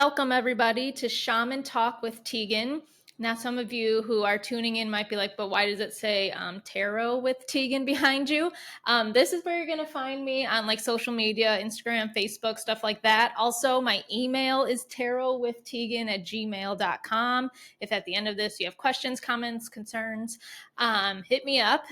Welcome, everybody, to Shaman Talk with Tegan. Now, some of you who are tuning in might be like, but why does it say tarot with Tegan behind you? This is where you're going to find me on like social media, Instagram, Facebook, stuff like that. Also, my email is tarotwithtegan@gmail.com. If at the end of this you have questions, comments, concerns, hit me up.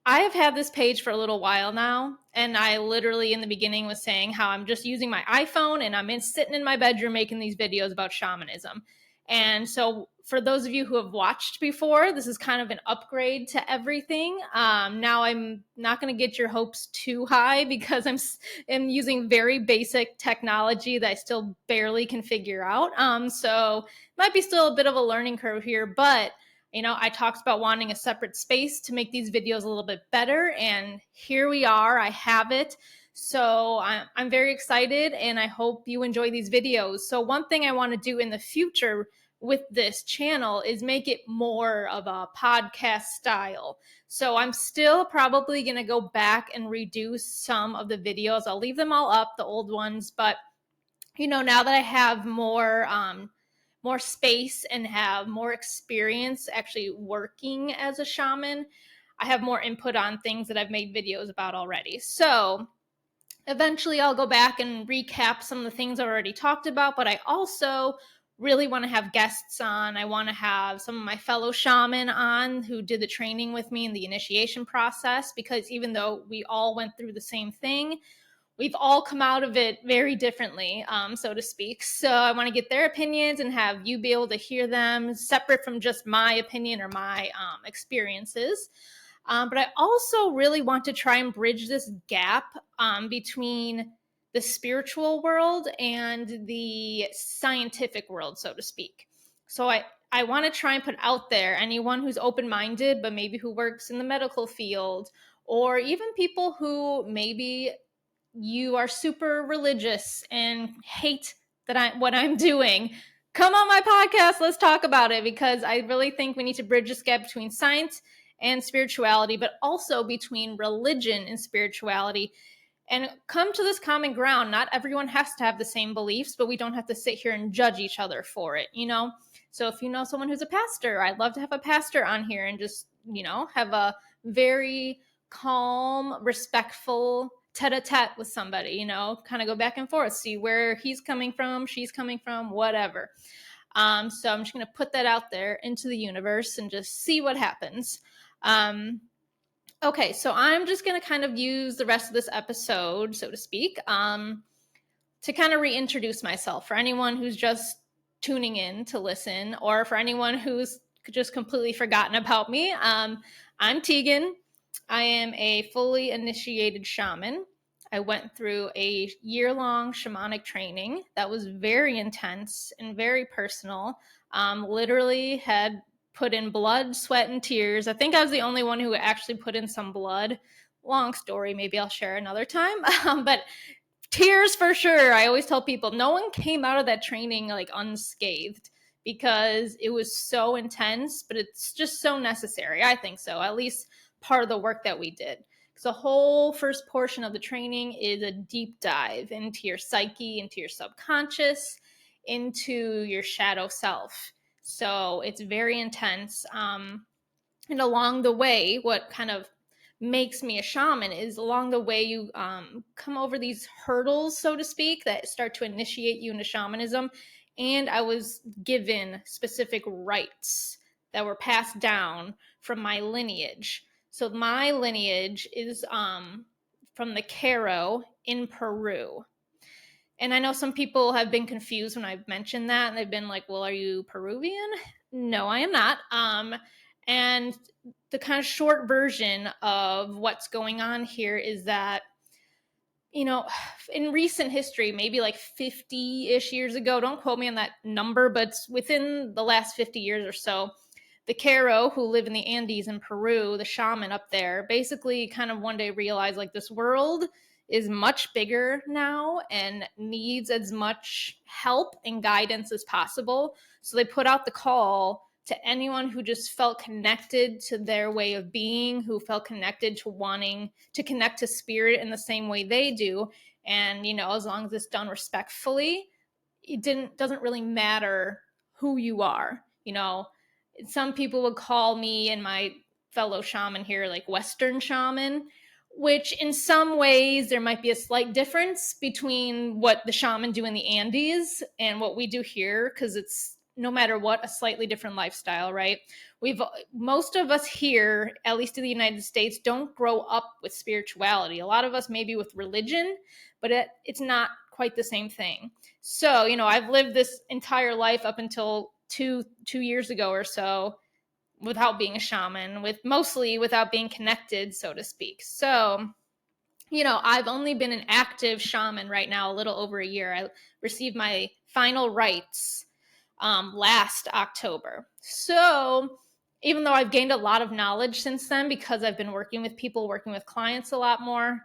I have had this page for a little while now, and I literally in the beginning was saying how I'm just using my iPhone and sitting in my bedroom making these videos about shamanism. And so, for those of you who have watched before, this is kind of an upgrade to everything. Now, I'm not going to get your hopes too high because am using very basic technology that I still barely can figure out. So, might be still a bit of a learning curve here, but I talked about wanting a separate space to make these videos a little bit better, and here we are. I have it. So I'm very excited, and I hope you enjoy these videos. So one thing I want to do in the future with this channel is make it more of a podcast style. So I'm still probably going to go back and redo some of the videos. I'll leave them all up, the old ones, but now that I have more space and have more experience actually working as a shaman, I have more input on things that I've made videos about already. So eventually I'll go back and recap some of the things I already talked about, but I also really want to have guests on. I want to have some of my fellow shaman on who did the training with me in the initiation process, because even though we all went through the same thing, we've all come out of it very differently, so to speak. So I want to get their opinions and have you be able to hear them separate from just my opinion or my experiences. But I also really want to try and bridge this gap between the spiritual world and the scientific world, so to speak. So I want to try and put out there anyone who's open-minded, but maybe who works in the medical field, or even people who maybe you are super religious and hate what I'm doing. Come on my podcast, let's talk about it, because I really think we need to bridge this gap between science and spirituality, but also between religion and spirituality, and come to this common ground. Not everyone has to have the same beliefs, but we don't have to sit here and judge each other for it, So if you know someone who's a pastor, I'd love to have a pastor on here and just, have a very calm, respectful tete-a-tete with somebody, kind of go back and forth, see where he's coming from, she's coming from, whatever. So I'm just going to put that out there into the universe and just see what happens. Okay, so I'm just going to kind of use the rest of this episode, so to speak, to kind of reintroduce myself for anyone who's just tuning in to listen, or for anyone who's just completely forgotten about me. I'm Tegan. I am a fully initiated shaman. I went through a year-long shamanic training that was very intense and very personal. Literally had put in blood, sweat, and tears. I think I was the only one who actually put in some blood. Long story, maybe I'll share another time. But tears for sure. I always tell people no one came out of that training like unscathed, because it was so intense, but it's just so necessary. I think so, at least part of the work that we did. Because the whole first portion of the training is a deep dive into your psyche, into your subconscious, into your shadow self. So it's very intense. And along the way, what kind of makes me a shaman is along the way you come over these hurdles, so to speak, that start to initiate you into shamanism. And I was given specific rights that were passed down from my lineage. So my lineage is from the Caro in Peru. And I know some people have been confused when I've mentioned that, and they've been like, well, are you Peruvian? No, I am not. And the kind of short version of what's going on here is that, in recent history, maybe like 50-ish years ago, don't quote me on that number, but it's within the last 50 years or so, the Caro, who live in the Andes in Peru, the shaman up there, basically kind of one day realized like this world is much bigger now and needs as much help and guidance as possible. So they put out the call to anyone who just felt connected to their way of being, who felt connected to wanting to connect to spirit in the same way they do. And, as long as it's done respectfully, doesn't really matter who you are. Some people would call me and my fellow shaman here like Western shaman, which in some ways there might be a slight difference between what the shaman do in the Andes and what we do here, because it's, no matter what, a slightly different lifestyle, right? Most of us here, at least in the United States, don't grow up with spirituality. A lot of us maybe with religion, but it's not quite the same thing. So, I've lived this entire life up until two years ago or so without being a shaman, mostly without being connected, so to speak. So, I've only been an active shaman right now a little over a year. I received my final rites last October. So even though I've gained a lot of knowledge since then, because I've been working with people, working with clients a lot more,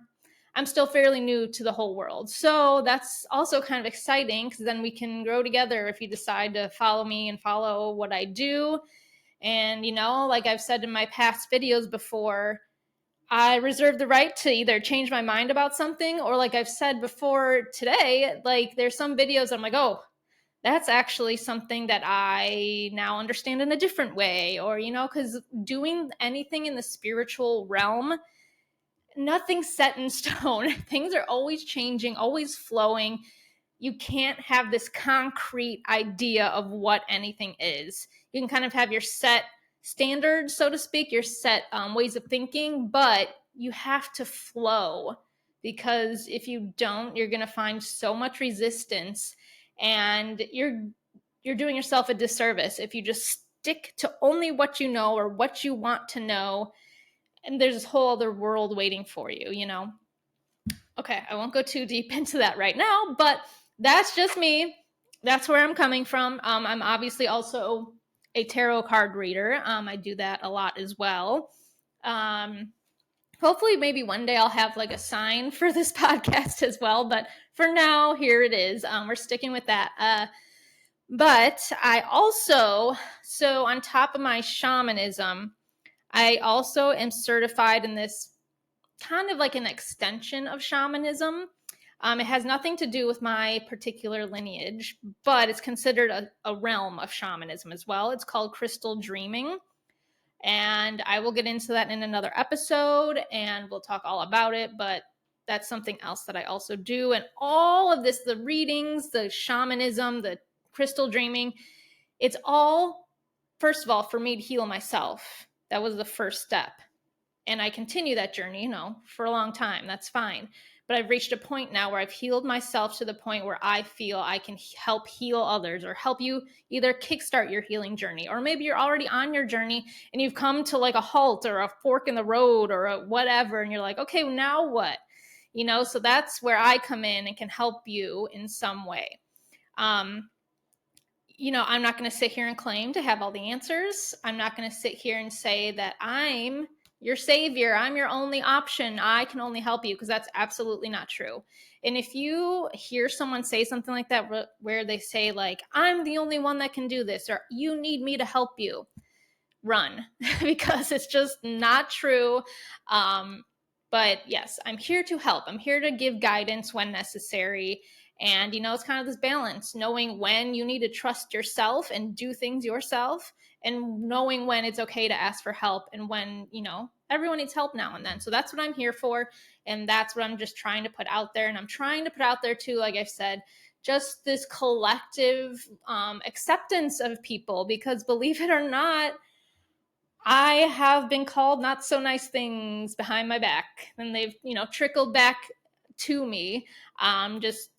I'm still fairly new to the whole world. So that's also kind of exciting, because then we can grow together if you decide to follow me and follow what I do. And, like I've said in my past videos before, I reserve the right to either change my mind about something, or like I've said before today, like there's some videos I'm like, oh, that's actually something that I now understand in a different way. Or, because doing anything in the spiritual realm, nothing's set in stone. Things are always changing, always flowing. You can't have this concrete idea of what anything is. You can kind of have your set standards, so to speak, your set ways of thinking, but you have to flow, because if you don't, you're going to find so much resistance, and you're doing yourself a disservice if you just stick to only what you know or what you want to know, and there's this whole other world waiting for you. Okay, I won't go too deep into that right now, but that's just me. That's where I'm coming from. I'm obviously also a tarot card reader. I do that a lot as well. Hopefully maybe one day I'll have like a sign for this podcast as well, but for now, here it is. We're sticking with that. But I also, so on top of my shamanism, I also am certified in this kind of like an extension of shamanism. It has nothing to do with my particular lineage, but it's considered a realm of shamanism as well. It's called crystal dreaming. And I will get into that in another episode, and we'll talk all about it. But that's something else that I also do. And all of this, the readings, the shamanism, the crystal dreaming, it's all, first of all, for me to heal myself. That was the first step. And I continue that journey, for a long time. That's fine. But I've reached a point now where I've healed myself to the point where I feel I can help heal others, or help you either kickstart your healing journey, or maybe you're already on your journey and you've come to like a halt or a fork in the road or a whatever, and you're like, okay, now what? So that's where I come in and can help you in some way. I'm not going to sit here and claim to have all the answers. I'm not going to sit here and say that I'm your savior, I'm your only option, I can only help you, because that's absolutely not true. And if you hear someone say something like that, where they say like, I'm the only one that can do this, or you need me to help you, run, because it's just not true. But yes, I'm here to help. I'm here to give guidance when necessary. And, it's kind of this balance, knowing when you need to trust yourself and do things yourself, and knowing when it's okay to ask for help, and when, everyone needs help now and then. So that's what I'm here for. And that's what I'm just trying to put out there. And I'm trying to put out there too, like I've said, just this collective acceptance of people, because believe it or not, I have been called not so nice things behind my back, and they've, trickled back to me. Just,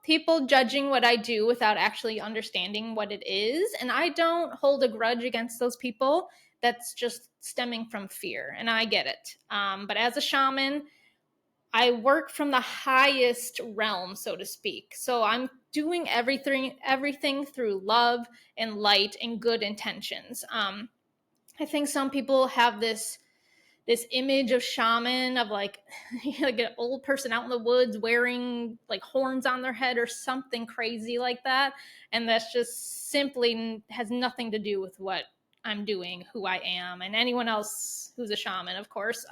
people judging what I do without actually understanding what it is. And I don't hold a grudge against those people. That's just stemming from fear, and I get it. But as a shaman, I work from the highest realm, so to speak. So I'm doing everything through love and light and good intentions. I think some people have this image of shaman of like like an old person out in the woods wearing like horns on their head or something crazy like that, and that's just simply has nothing to do with what I'm doing, who I am, and anyone else who's a shaman, of course.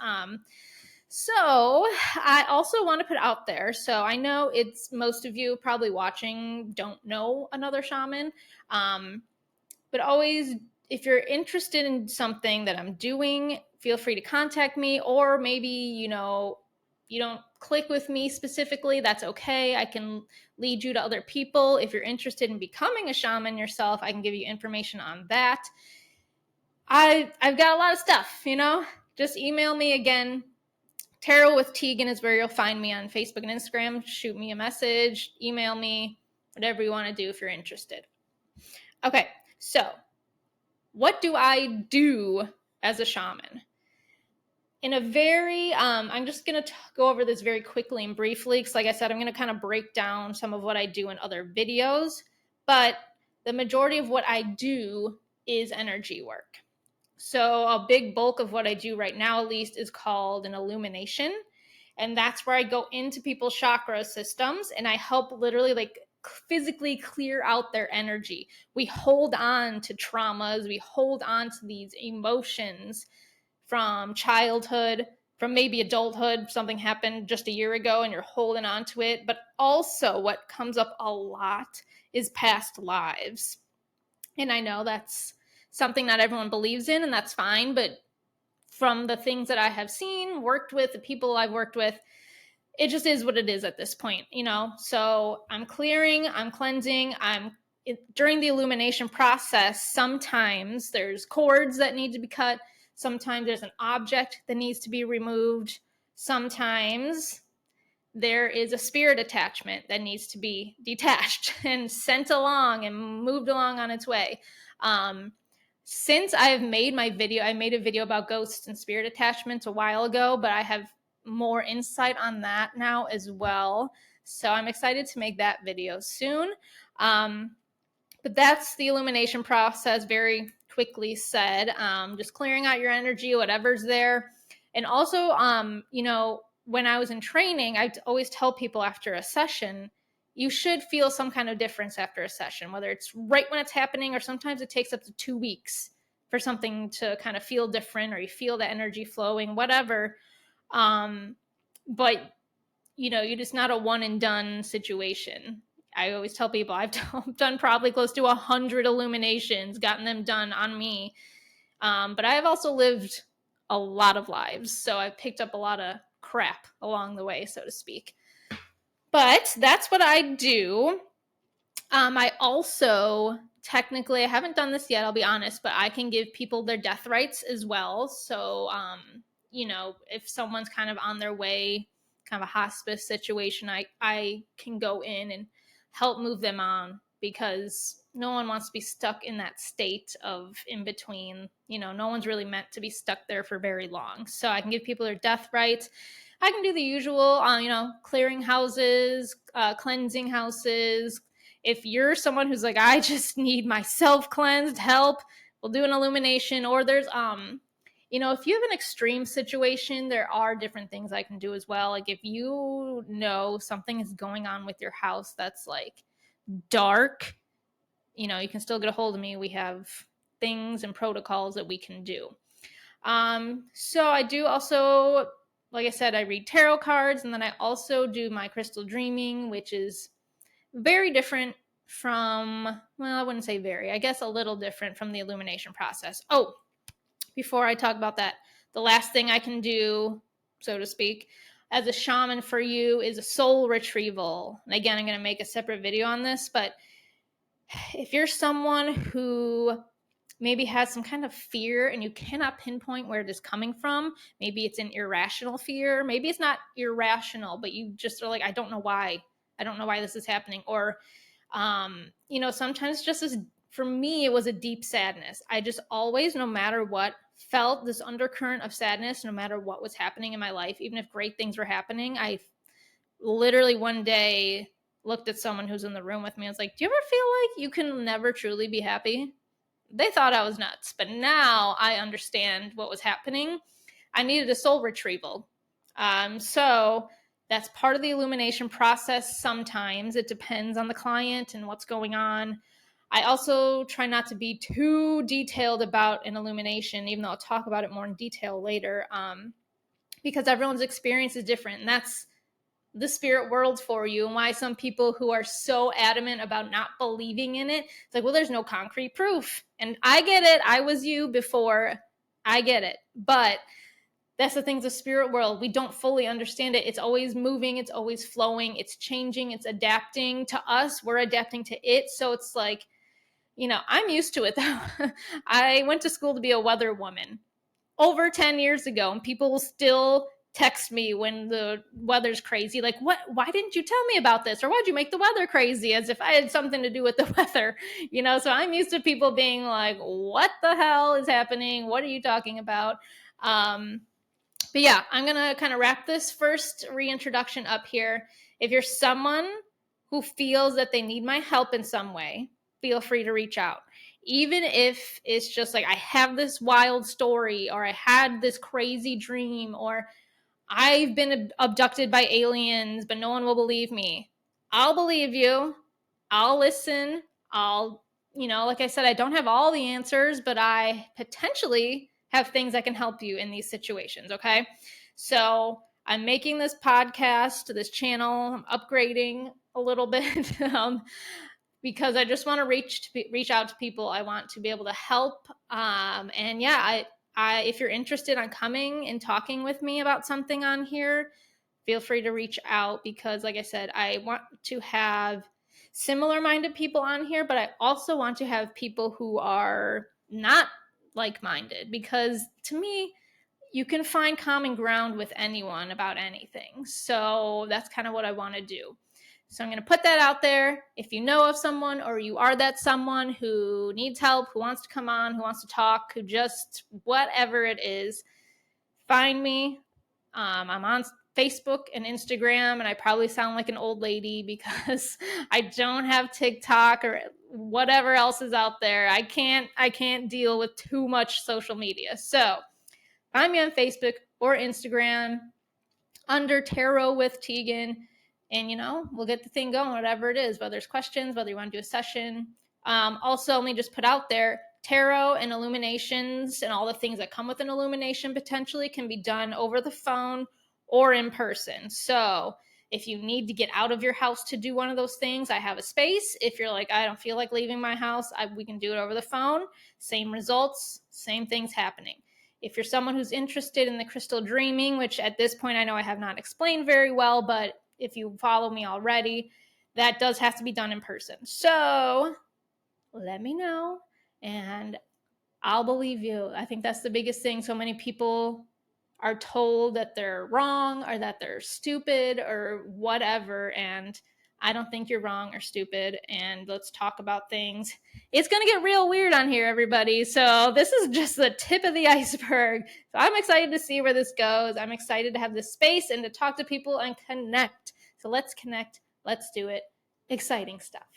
So I also want to put out there, so I know it's most of you probably watching don't know another shaman, but always, if you're interested in something that I'm doing, feel free to contact me, or maybe, you don't click with me specifically, that's okay. I can lead you to other people. If you're interested in becoming a shaman yourself, I can give you information on that. I've got a lot of stuff, just email me again. Tarot with Tegan is where you'll find me on Facebook and Instagram. Shoot me a message, email me, whatever you want to do if you're interested. Okay, so what do I do as a shaman? In a very, I'm just going to go over this very quickly and briefly, because like I said, I'm going to kind of break down some of what I do in other videos, but the majority of what I do is energy work. So a big bulk of what I do right now, at least, is called an illumination. And that's where I go into people's chakra systems and I help literally like physically clear out their energy. We hold on to traumas, we hold on to these emotions from childhood, from maybe adulthood. Something happened just a year ago and you're holding on to it. But also, what comes up a lot is past lives. And I know that's something not everyone believes in, and that's fine. But from the things that I have seen, worked with, the people I've worked with, it just is what it is at this point, So I'm clearing, I'm cleansing, during the illumination process, sometimes there's cords that need to be cut. Sometimes there's an object that needs to be removed. Sometimes there is a spirit attachment that needs to be detached and sent along and moved along on its way. Since I've made my video, I made a video about ghosts and spirit attachments a while ago, but I have more insight on that now as well. So I'm excited to make that video soon. But that's the illumination process, very quickly said. Just clearing out your energy, whatever's there. And also, when I was in training, I always tell people after a session, you should feel some kind of difference after a session, whether it's right when it's happening or sometimes it takes up to 2 weeks for something to kind of feel different or you feel the energy flowing, whatever. But, you're just not a one and done situation. I always tell people I've done probably close to 100 illuminations, gotten them done on me. But I have also lived a lot of lives. So I've picked up a lot of crap along the way, so to speak. But that's what I do. I also, technically, I haven't done this yet, I'll be honest, but I can give people their death rights as well. So, if someone's kind of on their way, kind of a hospice situation, I can go in and help move them on, because no one wants to be stuck in that state of in between. No one's really meant to be stuck there for very long. So I can give people their death rights. I can do the usual, clearing houses, cleansing houses. If you're someone who's like, I just need myself cleansed, help, we'll do an illumination. Or there's, if you have an extreme situation, there are different things I can do as well. Like if you know something is going on with your house that's like dark, you can still get a hold of me. We have things and protocols that we can do. So I do also, like I said, I read tarot cards, and then I also do my crystal dreaming, which is very different from, well, I wouldn't say very, I guess a little different from the illumination process. Oh, before I talk about that, the last thing I can do, so to speak, as a shaman for you is a soul retrieval. And again, I'm going to make a separate video on this, but if you're someone who maybe has some kind of fear and you cannot pinpoint where it is coming from, maybe it's an irrational fear, maybe it's not irrational, but you just are like, I don't know why this is happening. Or, sometimes just as, for me, it was a deep sadness. I just always, no matter what, felt this undercurrent of sadness, no matter what was happening in my life, even if great things were happening. I literally one day looked at someone who's in the room with me. I was like, do you ever feel like you can never truly be happy? They thought I was nuts, but now I understand what was happening. I needed a soul retrieval. So that's part of the illumination process. Sometimes it depends on the client and what's going on. I also try not to be too detailed about an illumination, even though I'll talk about it more in detail later, because everyone's experience is different. And that's the spirit world for you, and why some people who are so adamant about not believing in it, it's like, well, there's no concrete proof. And I get it. I was you before. I get it. But that's the things of spirit world. We don't fully understand it. It's always moving. It's always flowing. It's changing. It's adapting to us. We're adapting to it. So it's like, I'm used to it though. I went to school to be a weather woman over 10 years ago, and people will still text me when the weather's crazy, like, why didn't you tell me about this, or why'd you make the weather crazy, as if I had something to do with the weather. So I'm used to people being like, what the hell is happening, what are you talking about? But yeah, I'm gonna kind of wrap this first reintroduction up here. If you're someone who feels that they need my help in some way, feel free to reach out. Even if it's just like, I have this wild story, or I had this crazy dream, or I've been abducted by aliens, but no one will believe me. I'll believe you. I'll listen. Like I said, I don't have all the answers, but I potentially have things that can help you in these situations, okay? So I'm making this podcast, this channel, I'm upgrading a little bit because I just want to reach out to people. I want to be able to help. And yeah, if you're interested on coming and talking with me about something on here, feel free to reach out, because like I said, I want to have similar minded people on here, but I also want to have people who are not like-minded, because to me, you can find common ground with anyone about anything. So that's kind of what I want to do. So I'm going to put that out there. If you know of someone, or you are that someone who needs help, who wants to come on, who wants to talk, who just whatever it is, find me. I'm on Facebook and Instagram, and I probably sound like an old lady because I don't have TikTok or whatever else is out there. I can't deal with too much social media. So find me on Facebook or Instagram under Tarot with Tegan, and we'll get the thing going, whatever it is, whether there's questions, whether you want to do a session. Also, let me just put out there, tarot and illuminations and all the things that come with an illumination potentially can be done over the phone or in person. So if you need to get out of your house to do one of those things, I have a space. If you're like, I don't feel like leaving my house, we can do it over the phone. Same results, same things happening. If you're someone who's interested in the crystal dreaming, which at this point I know I have not explained very well, but if you follow me already, that does have to be done in person. So let me know and I'll believe you. I think that's the biggest thing. So many people are told that they're wrong, or that they're stupid, or whatever, and I don't think you're wrong or stupid, and let's talk about things. It's going to get real weird on here, everybody. So this is just the tip of the iceberg. So I'm excited to see where this goes. I'm excited to have this space and to talk to people and connect. So let's connect. Let's do it. Exciting stuff.